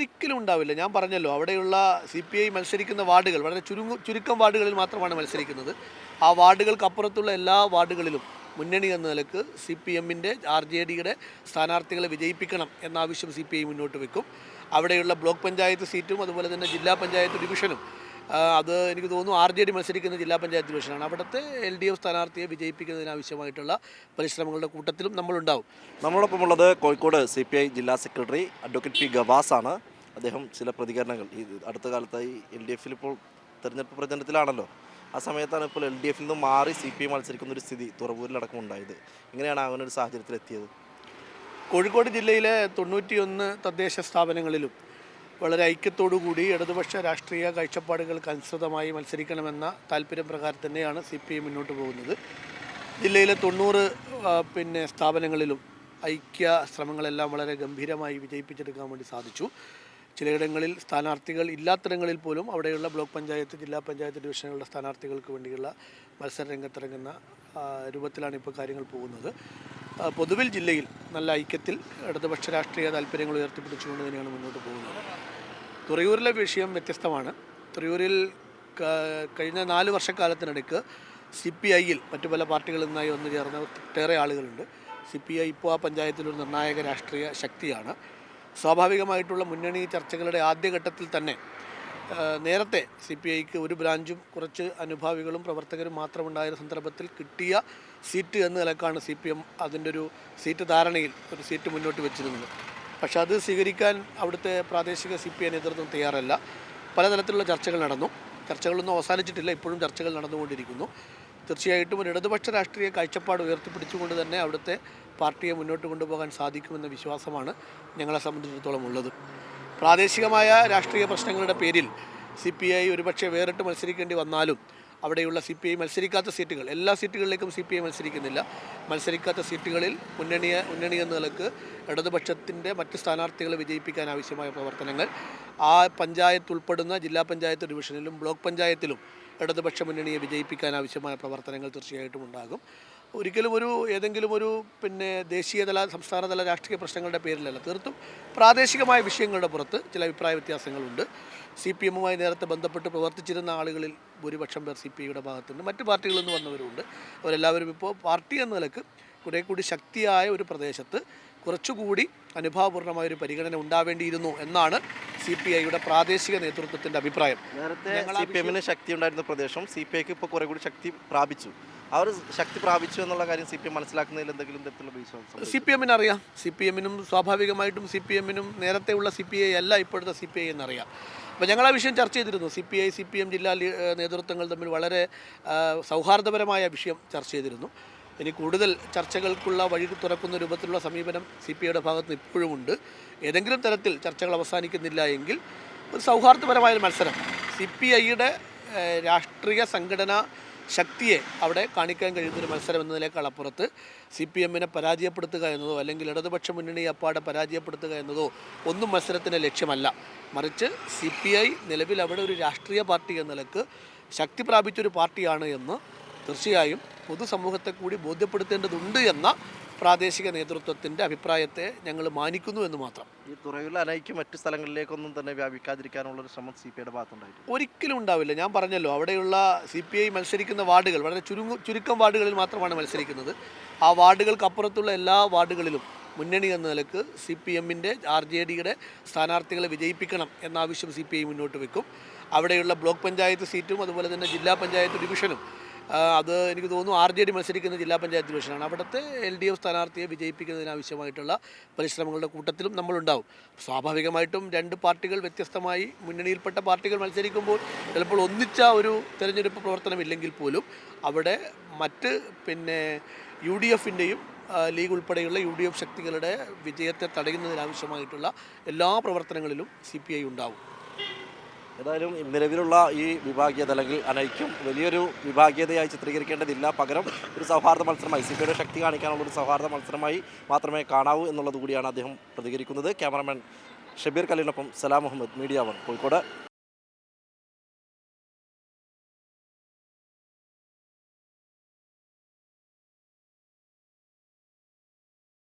ഒരിക്കലും ഉണ്ടാവില്ല. ഞാൻ പറഞ്ഞല്ലോ, അവിടെയുള്ള CPI മത്സരിക്കുന്ന വാർഡുകൾ വളരെ ചുരുക്കം വാർഡുകളിൽ മാത്രമാണ് മത്സരിക്കുന്നത്. ആ വാർഡുകൾക്കപ്പുറത്തുള്ള എല്ലാ വാർഡുകളിലും മുന്നണി എന്ന നിലക്ക് CPMൻ്റെ RJDയുടെ സ്ഥാനാർത്ഥികളെ വിജയിപ്പിക്കണം എന്ന ആവശ്യം CPI മുന്നോട്ട് വെക്കും. അവിടെയുള്ള ബ്ലോക്ക് പഞ്ചായത്ത് സീറ്റും അതുപോലെ തന്നെ ജില്ലാ പഞ്ചായത്ത് ഡിവിഷനും അത് എനിക്ക് തോന്നുന്നു RJD മത്സരിക്കുന്ന ജില്ലാ പഞ്ചായത്ത് ഡിവിഷനാണ്. അവിടുത്തെ LDF സ്ഥാനാർത്ഥിയെ വിജയിപ്പിക്കുന്നതിനാവശ്യമായിട്ടുള്ള പരിശ്രമങ്ങളുടെ കൂട്ടത്തിലും നമ്മളുണ്ടാവും. നമ്മളോടൊപ്പമുള്ളത് കോഴിക്കോട് CPI ജില്ലാ സെക്രട്ടറി അഡ്വക്കേറ്റ് പി ഗവാസാണ്. അദ്ദേഹം ചില പ്രതികരണങ്ങൾ അടുത്ത കാലത്തായി LDFിൽ ഇപ്പോൾ തെരഞ്ഞെടുപ്പ് പ്രചരണത്തിലാണല്ലോ. ആ സമയത്താണ് ഇപ്പോൾ LDFിൽ നിന്ന് മാറി CPI മത്സരിക്കുന്ന ഒരു സ്ഥിതി തുറവൂരിലടക്കം ഉണ്ടായത്. എങ്ങനെയാണ് അങ്ങനെ ഒരു സാഹചര്യത്തിലെത്തിയത്? കോഴിക്കോട് ജില്ലയിലെ 91 തദ്ദേശ സ്ഥാപനങ്ങളിലും വളരെ ഐക്യത്തോടുകൂടി ഇടതുപക്ഷ രാഷ്ട്രീയ കാഴ്ചപ്പാടുകൾക്ക് അനുസൃതമായി മത്സരിക്കണമെന്ന താല്പര്യം പ്രകാരം തന്നെയാണ് CPI മുന്നോട്ട് പോകുന്നത്. ജില്ലയിലെ 90 സ്ഥാപനങ്ങളിലും ഐക്യ ശ്രമങ്ങളെല്ലാം വളരെ ഗംഭീരമായി വിജയിപ്പിച്ചെടുക്കാൻ വേണ്ടി സാധിച്ചു. ചിലയിടങ്ങളിൽ സ്ഥാനാർത്ഥികൾ ഇല്ലാത്തിടങ്ങളിൽ പോലും അവിടെയുള്ള ബ്ലോക്ക് പഞ്ചായത്ത് ജില്ലാ പഞ്ചായത്ത് ഡിവിഷനുകളുടെ സ്ഥാനാർത്ഥികൾക്ക് വേണ്ടിയുള്ള മത്സര രംഗത്തിറങ്ങുന്ന രൂപത്തിലാണ് ഇപ്പോൾ കാര്യങ്ങൾ പോകുന്നത്. പൊതുവിൽ ജില്ലയിൽ നല്ല ഐക്യത്തിൽ ഇടതുപക്ഷ രാഷ്ട്രീയ താല്പര്യങ്ങൾ ഉയർത്തിപ്പിടിച്ചുകൊണ്ട് തന്നെയാണ് മുന്നോട്ട് പോകുന്നത്. തുറയൂരിലെ വിഷയം വ്യത്യസ്തമാണ്. തുറയൂരിൽ കഴിഞ്ഞ 4 വർഷക്കാലത്തിനിടയ്ക്ക് CPIയിൽ മറ്റു പല പാർട്ടികളിൽ നിന്നായി വന്നു ചേർന്ന ഒട്ടേറെ ആളുകളുണ്ട്. CPI ഇപ്പോൾ ആ പഞ്ചായത്തിലൊരു നിർണായക രാഷ്ട്രീയ ശക്തിയാണ്. സ്വാഭാവികമായിട്ടുള്ള മുന്നണി ചർച്ചകളുടെ ആദ്യഘട്ടത്തിൽ തന്നെ നേരത്തെ CPIക്ക് ഒരു ബ്രാഞ്ചും കുറച്ച് അനുഭാവികളും പ്രവർത്തകരും മാത്രമുണ്ടായ സന്ദർഭത്തിൽ കിട്ടിയ സീറ്റ് എന്ന നിലക്കാണ് CPM അതിൻ്റെ ഒരു സീറ്റ് ധാരണയിൽ ഒരു സീറ്റ് മുന്നോട്ട് വെച്ചിരുന്നത്. പക്ഷെ അത് സ്വീകരിക്കാൻ അവിടുത്തെ പ്രാദേശിക CPI നേതൃത്വം തയ്യാറല്ല. പലതരത്തിലുള്ള ചർച്ചകൾ നടന്നു. ചർച്ചകളൊന്നും അവസാനിച്ചിട്ടില്ല, ഇപ്പോഴും ചർച്ചകൾ നടന്നുകൊണ്ടിരിക്കുന്നു. തീർച്ചയായിട്ടും ഒരു ഇടതുപക്ഷ രാഷ്ട്രീയ കാഴ്ചപ്പാട് ഉയർത്തിപ്പിടിച്ചുകൊണ്ട് തന്നെ അവിടുത്തെ പാർട്ടിയെ മുന്നോട്ട് കൊണ്ടുപോകാൻ സാധിക്കുമെന്ന വിശ്വാസമാണ് ഞങ്ങളെ സംബന്ധിച്ചിടത്തോളം ഉള്ളത്. പ്രാദേശികമായ രാഷ്ട്രീയ പ്രശ്നങ്ങളുടെ പേരിൽ CPI ഒരുപക്ഷെ വേറിട്ട് മത്സരിക്കേണ്ടി വന്നാലും അവിടെയുള്ള CPI മത്സരിക്കാത്ത സീറ്റുകൾ, എല്ലാ സീറ്റുകളിലേക്കും CPI മത്സരിക്കുന്നില്ല. മത്സരിക്കാത്ത സീറ്റുകളിൽ മുന്നണി എന്ന നിലക്ക് ഇടതുപക്ഷത്തിൻ്റെ മറ്റ് സ്ഥാനാർത്ഥികളെ വിജയിപ്പിക്കാൻ ആവശ്യമായ പ്രവർത്തനങ്ങൾ ആ പഞ്ചായത്ത് ഉൾപ്പെടുന്ന ജില്ലാ പഞ്ചായത്ത് ഡിവിഷനിലും ബ്ലോക്ക് പഞ്ചായത്തിലും ഇടതുപക്ഷ മുന്നണിയെ വിജയിപ്പിക്കാൻ ആവശ്യമായ പ്രവർത്തനങ്ങൾ തീർച്ചയായിട്ടും ഉണ്ടാകും. ഒരിക്കലും ഏതെങ്കിലും ഒരു ദേശീയതല സംസ്ഥാനതല രാഷ്ട്രീയ പ്രശ്നങ്ങളുടെ പേരിലല്ല, തീർത്തും പ്രാദേശികമായ വിഷയങ്ങളുടെ പുറത്ത് ചില അഭിപ്രായ വ്യത്യാസങ്ങളുണ്ട്. CPMുമായി നേരത്തെ ബന്ധപ്പെട്ട് പ്രവർത്തിച്ചിരുന്ന ആളുകളിൽ ഭൂരിപക്ഷം പേർ CPIയുടെ ഭാഗത്തുണ്ട്. മറ്റ് പാർട്ടികളിൽ നിന്ന് വന്നവരുണ്ട്. അവരെല്ലാവരും ഇപ്പോൾ പാർട്ടി എന്ന നിലക്ക് കുറേ കൂടി ശക്തിയായ ഒരു പ്രദേശത്ത് കുറച്ചുകൂടി അനുഭാവപൂർണ്ണമായൊരു പരിഗണന ഉണ്ടാവേണ്ടിയിരുന്നു എന്നാണ് CPIയുടെ പ്രാദേശിക നേതൃത്വത്തിൻ്റെ അഭിപ്രായം. നേരത്തെ CPMന് ശക്തി ഉണ്ടായിരുന്ന പ്രദേശം CPIക്ക് ഇപ്പോൾ കുറേ കൂടി ശക്തി പ്രാപിച്ചു. ആ ഒരു ശക്തി പ്രാപിച്ചു എന്നുള്ള കാര്യം CPM മനസ്സിലാക്കുന്നതിൽ എന്തെങ്കിലും തരത്തിലുള്ള വിശ്വാസം? CPMന് അറിയാം. CPMനും സ്വാഭാവികമായിട്ടും CPMനും നേരത്തെ ഉള്ള CPI അല്ല ഇപ്പോഴത്തെ CPI എന്നറിയാം. അപ്പോൾ ഞങ്ങൾ ആ വിഷയം ചർച്ച ചെയ്തിരുന്നു. CPI CPM ജില്ലാ നേതൃത്വങ്ങൾ തമ്മിൽ വളരെ സൗഹാർദ്ദപരമായ വിഷയം ചർച്ച ചെയ്തിരുന്നു. ഇനി കൂടുതൽ ചർച്ചകൾക്കുള്ള വഴി തുറക്കുന്ന രൂപത്തിലുള്ള സമീപനം CPIയുടെ ഭാഗത്ത് ഇപ്പോഴുമുണ്ട്. ഏതെങ്കിലും തരത്തിൽ ചർച്ചകൾ അവസാനിക്കുന്നില്ല എങ്കിൽ ഒരു സൗഹാർദ്ദപരമായൊരു മത്സരം CPIയുടെ രാഷ്ട്രീയ സംഘടനാ ശക്തിയെ അവിടെ കാണിക്കാൻ കഴിയുന്നൊരു മത്സരം എന്നതിനേക്കാൾ അപ്പുറത്ത് CPMനെ പരാജയപ്പെടുത്തുക എന്നതോ അല്ലെങ്കിൽ ഇടതുപക്ഷ മുന്നണിയെ അപ്പാടെ പരാജയപ്പെടുത്തുക എന്നതോ ഒന്നും മത്സരത്തിൻ്റെ ലക്ഷ്യമല്ല. മറിച്ച് CPI നിലവിൽ അവിടെ ഒരു രാഷ്ട്രീയ പാർട്ടി എന്ന നിലക്ക് ശക്തി പ്രാപിച്ചൊരു പാർട്ടിയാണ് എന്ന് തീർച്ചയായും പൊതുസമൂഹത്തെ കൂടി ബോധ്യപ്പെടുത്തേണ്ടതുണ്ട് എന്ന പ്രാദേശിക നേതൃത്വത്തിൻ്റെ അഭിപ്രായത്തെ ഞങ്ങൾ മാനിക്കുന്നു എന്ന് മാത്രം. ഈ തുറയൂരിൽ അനൈക്യം മറ്റു സ്ഥലങ്ങളിലേക്കൊന്നും തന്നെ വ്യാപിക്കാതിരിക്കാനുള്ളൊരു ശ്രമം CPIയുടെ ഭാഗത്തുണ്ടായിരുന്നു? ഒരിക്കലും ഉണ്ടാവില്ല. ഞാൻ പറഞ്ഞല്ലോ, അവിടെയുള്ള CPI മത്സരിക്കുന്ന വാർഡുകൾ വളരെ ചുരുക്കം വാർഡുകളിൽ മാത്രമാണ് മത്സരിക്കുന്നത്. ആ വാർഡുകൾക്കപ്പുറത്തുള്ള എല്ലാ വാർഡുകളിലും മുന്നണി എന്ന നിലക്ക് CPMൻ്റെ RJDയുടെ സ്ഥാനാർത്ഥികളെ വിജയിപ്പിക്കണം എന്ന ആവശ്യം CPI മുന്നോട്ട് വെക്കും. അവിടെയുള്ള ബ്ലോക്ക് പഞ്ചായത്ത് സീറ്റും അതുപോലെ തന്നെ ജില്ലാ പഞ്ചായത്ത് ഡിവിഷനും അത് എനിക്ക് തോന്നുന്നു RJD മത്സരിക്കുന്ന ജില്ലാ പഞ്ചായത്ത് ഡിവിഷനാണ്. അവിടുത്തെ LDF സ്ഥാനാർത്ഥിയെ വിജയിപ്പിക്കുന്നതിനാവശ്യമായിട്ടുള്ള പരിശ്രമങ്ങളുടെ കൂട്ടത്തിലും നമ്മളുണ്ടാവും. സ്വാഭാവികമായിട്ടും രണ്ട് പാർട്ടികൾ വ്യത്യസ്തമായി മുന്നണിയിൽപ്പെട്ട പാർട്ടികൾ മത്സരിക്കുമ്പോൾ ചിലപ്പോൾ ഒന്നിച്ച ഒരു തെരഞ്ഞെടുപ്പ് പ്രവർത്തനമില്ലെങ്കിൽ പോലും അവിടെ മറ്റ് UDFൻ്റെയും ലീഗ് ഉൾപ്പെടെയുള്ള UDF ശക്തികളുടെ വിജയത്തെ തടയുന്നതിനാവശ്യമായിട്ടുള്ള എല്ലാ പ്രവർത്തനങ്ങളിലും CPI ഉണ്ടാവും. ഏതായാലും നിലവിലുള്ള ഈ വിഭാഗീയത അല്ലെങ്കിൽ അനൈക്യം വലിയൊരു വിഭാഗീയതയായി ചിത്രീകരിക്കേണ്ടതില്ല. പകരം ഒരു സൗഹാർദ്ദ മത്സരമായി CPIയുടെ ശക്തി കാണിക്കാനുള്ള ഒരു സൗഹാർദ്ദ മത്സരമായി മാത്രമേ കാണാവൂ എന്നുള്ളത് കൂടിയാണ് അദ്ദേഹം പ്രതികരിക്കുന്നത്. ക്യാമറമാൻ ഷബീർ കലീലിനൊപ്പം സലാം മുഹമ്മദ്, മീഡിയ 1 കോഴിക്കോട്.